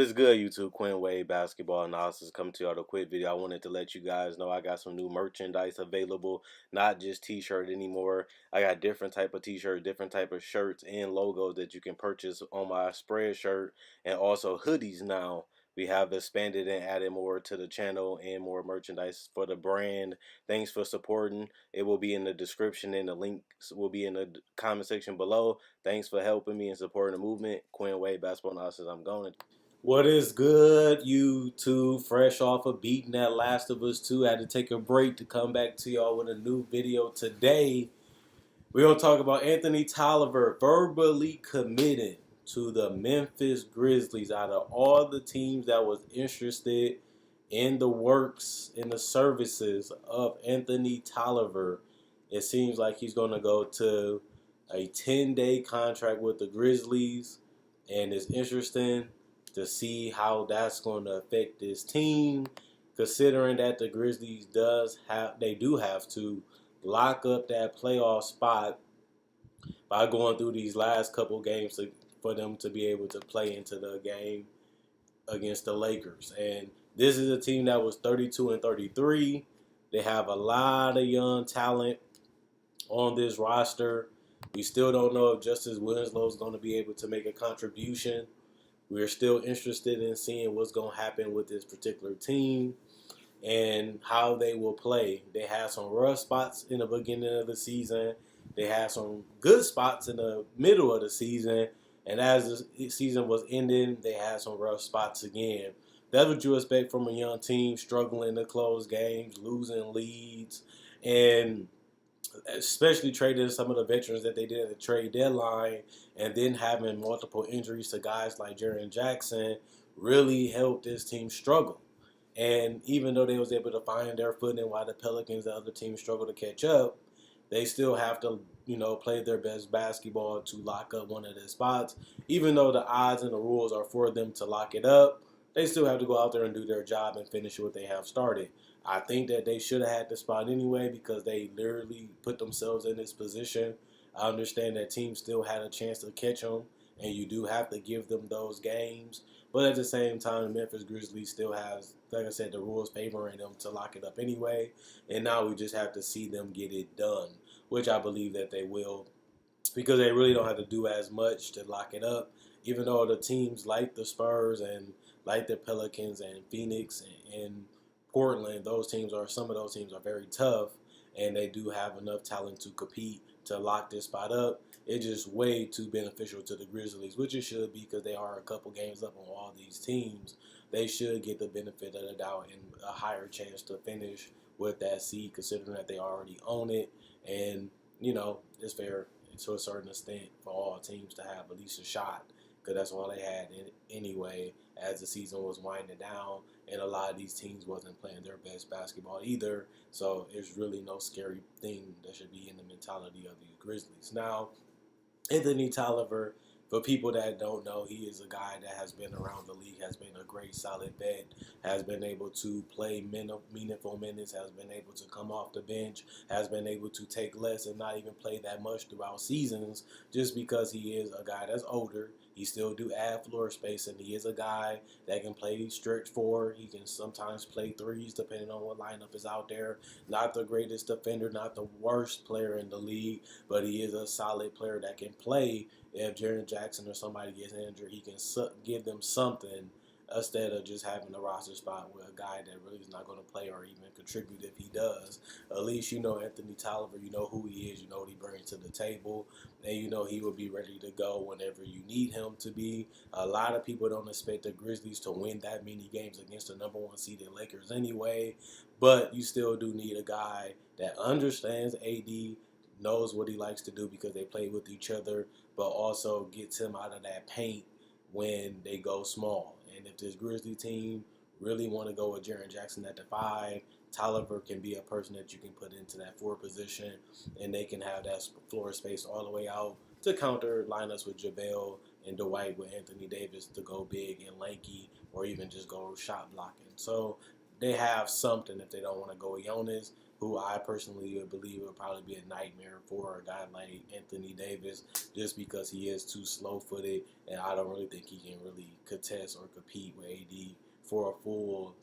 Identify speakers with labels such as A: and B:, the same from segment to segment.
A: is good, YouTube? Quinn Wade Basketball Analysis coming to you with a quick video. I wanted to let you guys know I got some new merchandise available, not just t-shirt anymore. I got different type of t-shirt, different type of shirts and logos that you can purchase on my spread shirt, and also hoodies now. We have expanded and added more to the channel and more merchandise for the brand. Thanks for supporting. It will be in the description and the links will be in the comment section below. Thanks for helping me and supporting the movement. Quinn Wade Basketball Analysis. I'm going. What is good, YouTube? Fresh off of beating that Last of Us 2. I had to take a break to come back to y'all with a new video today. We're going to talk about Antony Tolliver verbally committed to the Memphis Grizzlies. Out of all the teams that was interested in the works, in the services of Antony Tolliver, it seems like he's going to go to a 10-day contract with the Grizzlies, and it's interesting to see how that's going to affect this team, considering that the Grizzlies do have to lock up that playoff spot by going through these last couple games for them to be able to play into the game against the Lakers. And this is a team that was 32 and 33. They have a lot of young talent on this roster. We still don't know if Justice Winslow is going to be able to make a contribution. We're still interested in seeing what's going to happen with this particular team and how they will play. They had some rough spots in the beginning of the season. They had some good spots in the middle of the season. And as the season was ending, they had some rough spots again. That's what you expect from a young team, struggling to close games, losing leads, and especially trading some of the veterans that they did at the trade deadline, and then having multiple injuries to guys like Jaren Jackson really helped this team struggle. And even though they was able to find their footing while the Pelicans and other teams struggle to catch up, they still have to, play their best basketball to lock up one of their spots. Even though the odds and the rules are for them to lock it up, they still have to go out there and do their job and finish what they have started. I think that they should have had the spot anyway because they literally put themselves in this position. I understand that teams still had a chance to catch them, and you do have to give them those games. But at the same time, the Memphis Grizzlies still has, like I said, the rules favoring them to lock it up anyway. And now we just have to see them get it done, which I believe that they will, because they really don't have to do as much to lock it up. Even though the teams like the Spurs and like the Pelicans and Phoenix and Portland, some of those teams are very tough, and they do have enough talent to compete to lock this spot up. It's just way too beneficial to the Grizzlies, which it should be because they are a couple games up on all these teams. They should get the benefit of the doubt and a higher chance to finish with that seed, considering that they already own it. And, it's fair to a certain extent for all teams to have at least a shot, because that's all they had anyway as the season was winding down, and a lot of these teams wasn't playing their best basketball either. So there's really no scary thing that should be in the mentality of these Grizzlies. Now, Antony Tolliver, for people that don't know, he is a guy that has been around the league, has been a great solid vet, has been able to play meaningful minutes, has been able to come off the bench, has been able to take less and not even play that much throughout seasons, just because he is a guy that's older. He still do add floor space, and he is a guy that can play stretch four. He can sometimes play threes depending on what lineup is out there. Not the greatest defender, not the worst player in the league, but he is a solid player that can play. If Jaren Jackson or somebody gets injured, he can give them something instead of just having a roster spot with a guy that really is not going to play or even contribute if he does. At least you know Antony Tolliver, you know who he is, you know what he brings to the table, and you know he will be ready to go whenever you need him to be. A lot of people don't expect the Grizzlies to win that many games against the number one seeded Lakers anyway, but you still do need a guy that understands AD, knows what he likes to do because they play with each other, but also gets him out of that paint when they go small. And if this Grizzly team really want to go with Jaren Jackson at the 5, Tolliver can be a person that you can put into that 4 position, and they can have that floor space all the way out to counter lineups with JaVale and Dwight with Anthony Davis to go big and lanky, or even just go shot blocking. So they have something if they don't want to go Jonas. who I personally believe would probably be a nightmare for a guy like Anthony Davis, just because he is too slow-footed, and I don't really think he can really contest or compete with AD for a full,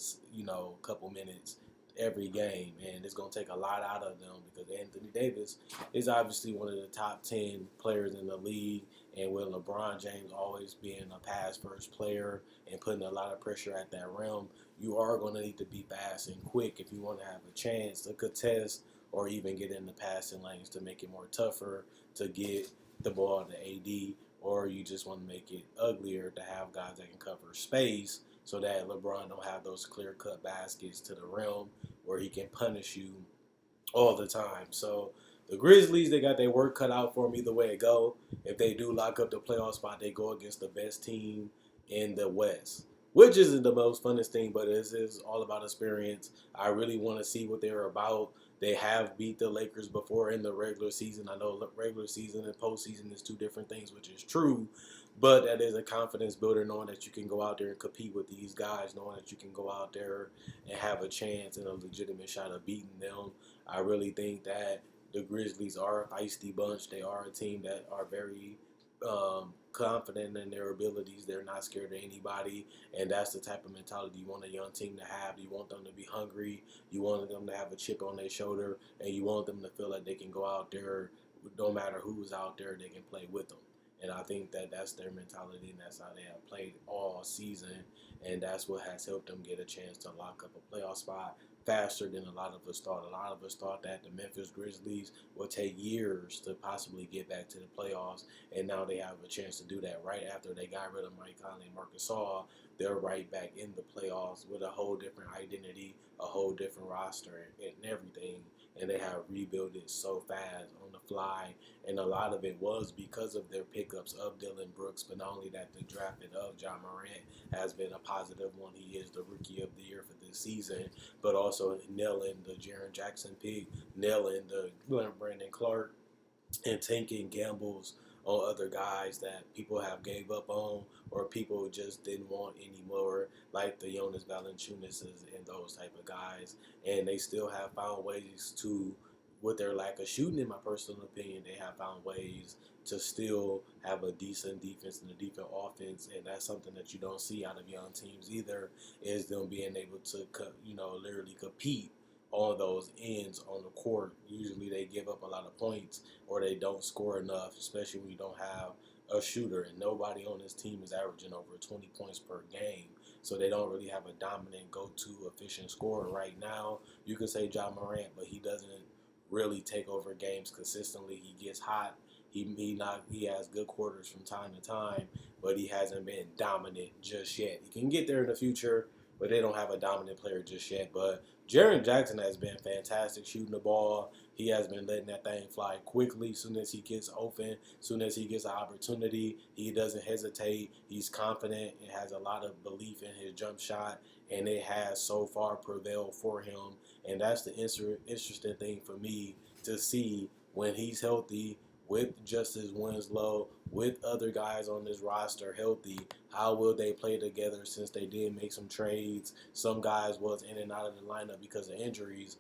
A: couple minutes every game, and it's going to take a lot out of them because Anthony Davis is obviously one of the top 10 players in the league, and with LeBron James always being a pass-first player and putting a lot of pressure at that rim, you are going to need to be fast and quick if you want to have a chance to contest or even get in the passing lanes to make it more tougher to get the ball to AD, or you just want to make it uglier to have guys that can cover space so that LeBron don't have those clear-cut baskets to the rim where he can punish you all the time. So the Grizzlies, they got their work cut out for them either way it go. If they do lock up the playoff spot, they go against the best team in the West, which isn't the most funnest thing, but it is all about experience. I really want to see what they're about. They have beat the Lakers before in the regular season. I know regular season and postseason is two different things, which is true, but that is a confidence builder, knowing that you can go out there and compete with these guys, knowing that you can go out there and have a chance and a legitimate shot of beating them. I really think that the Grizzlies are a feisty bunch. They are a team that are very confident in their abilities. They're not scared of anybody, and that's the type of mentality you want a young team to have. You want them to be hungry. You want them to have a chip on their shoulder, and you want them to feel like they can go out there, no matter who's out there, they can play with them. And I think that that's their mentality, and that's how they have played all season, and that's what has helped them get a chance to lock up a playoff spot faster than a lot of us thought. A lot of us thought that the Memphis Grizzlies would take years to possibly get back to the playoffs, and now they have a chance to do that right after they got rid of Mike Conley and Marcus Gasol. They're right back in the playoffs with a whole different identity, a whole different roster, and everything. And they have rebuilt it so fast on the fly, and a lot of it was because of their pickups of Dylan Brooks, but not only that, the drafting of John Morant has been a positive one. He is the Rookie of the Year for this season, but also nailing the Jaren Jackson pick, nailing the Brandon Clark, and taking gambles on other guys that people have gave up on or people just didn't want anymore, like the Jonas Valanciunas and those type of guys. And they still have found ways to, with their lack of shooting, in my personal opinion, they have found ways to still have a decent defense and a decent offense, and that's something that you don't see out of young teams either, is them being able to, literally compete on those ends on the court. Usually they give up a lot of points or they don't score enough, especially when you don't have a shooter, and nobody on this team is averaging over 20 points per game. So they don't really have a dominant go-to efficient scorer right now. You could say John Morant, but he doesn't really take over games consistently. He gets hot. He has good quarters from time to time, but he hasn't been dominant just yet. He can get there in the future, but they don't have a dominant player just yet. But Jaren Jackson has been fantastic shooting the ball. He has been letting that thing fly quickly as soon as he gets open, as soon as he gets an opportunity. He doesn't hesitate. He's confident and has a lot of belief in his jump shot, and it has so far prevailed for him. And that's the interesting thing for me to see when he's healthy, with Justice Winslow, with other guys on this roster healthy. How will they play together, since they did make some trades? Some guys was in and out of the lineup because of injuries.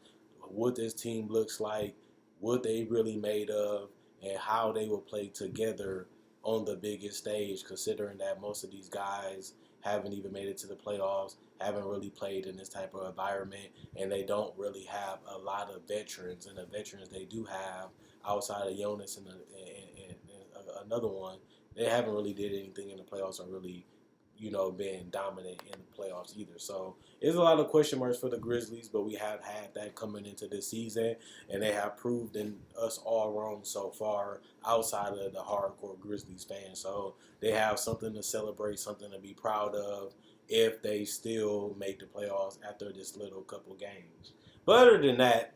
A: What this team looks like, what they really made of, and how they will play together on the biggest stage, considering that most of these guys haven't even made it to the playoffs, haven't really played in this type of environment, and they don't really have a lot of veterans. And the veterans they do have, outside of Jonas and another one, they haven't really did anything in the playoffs or really, been dominant in the playoffs either. So there's a lot of question marks for the Grizzlies, but we have had that coming into this season, and they have proved us all wrong so far outside of the hardcore Grizzlies fans. So they have something to celebrate, something to be proud of if they still make the playoffs after this little couple games. But other than that,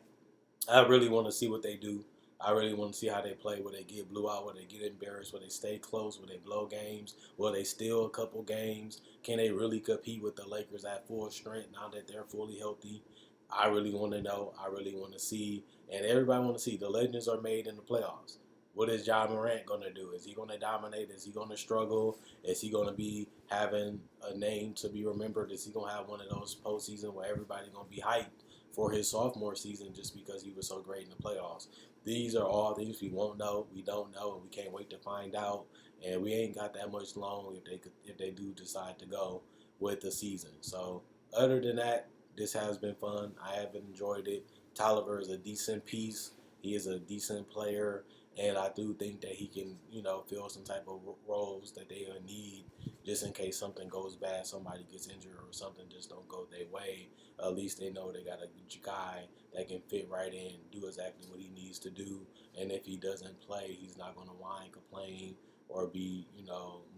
A: I really want to see what they do. I really want to see how they play. Will they get blew out? Will they get embarrassed? Will they stay close? Will they blow games? Will they steal a couple games? Can they really compete with the Lakers at full strength now that they're fully healthy? I really want to know. I really want to see. And everybody want to see. The legends are made in the playoffs. What is John Morant going to do? Is he going to dominate? Is he going to struggle? Is he going to be having a name to be remembered? Is he going to have one of those postseason where everybody's going to be hyped for his sophomore season just because he was so great in the playoffs. These are all things we won't know, we don't know, and we can't wait to find out. And we ain't got that much long if they do decide to go with the season. So other than that, this has been fun. I have enjoyed it. Tolliver is a decent piece. He is a decent player, and I do think that he can, fill some type of roles that they need just in case something goes bad, somebody gets injured, or something just don't go their way. At least they know they got a guy that can fit right in, do exactly what he needs to do, and if he doesn't play, he's not going to whine, complain, or be,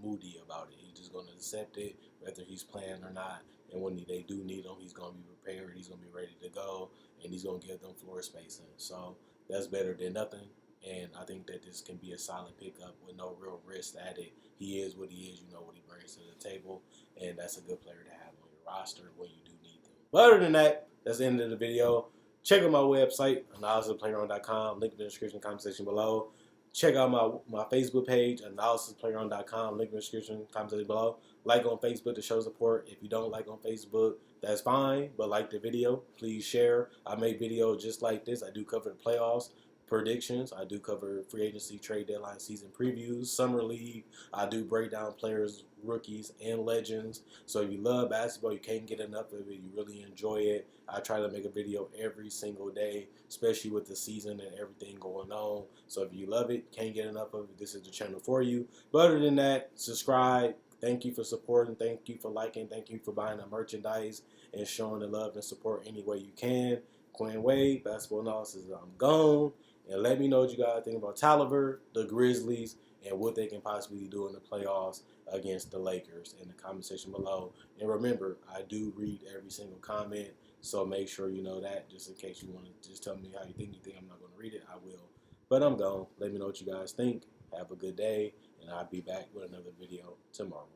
A: moody about it. He's just going to accept it, whether he's playing or not. And when they do need him, he's going to be prepared. He's going to be ready to go, and he's going to give them floor spacing. So that's better than nothing. And I think that this can be a solid pickup with no real risk at it. He is what he is. You know what he brings to the table, and that's a good player to have on your roster when you do need them. But other than that, that's the end of the video. Check out my website, analysisplayground.com. Link in the description, comment section below. Check out my Facebook page, analysisplayground.com. Link in the description, comment section below. Like on Facebook to show support. If you don't like on Facebook, that's fine, but like the video. Please share. I make videos just like this. I do cover the playoffs, predictions. I do cover free agency, trade deadline, season previews, summer league. I do break down players, rookies, and legends. So if you love basketball, you can't get enough of it. You really enjoy it. I try to make a video every single day, especially with the season and everything going on. So if you love it, can't get enough of it, this is the channel for you. But other than that, subscribe. Thank you for supporting. Thank you for liking. Thank you for buying the merchandise and showing the love and support any way you can. Quinn Wade, Basketball Analysis, I'm gone. And let me know what you guys think about Tolliver, the Grizzlies, and what they can possibly do in the playoffs against the Lakers in the comment section below. And remember, I do read every single comment, so make sure you know that just in case you want to just tell me how you think I'm not going to read it, I will. But I'm gone. Let me know what you guys think. Have a good day, and I'll be back with another video tomorrow.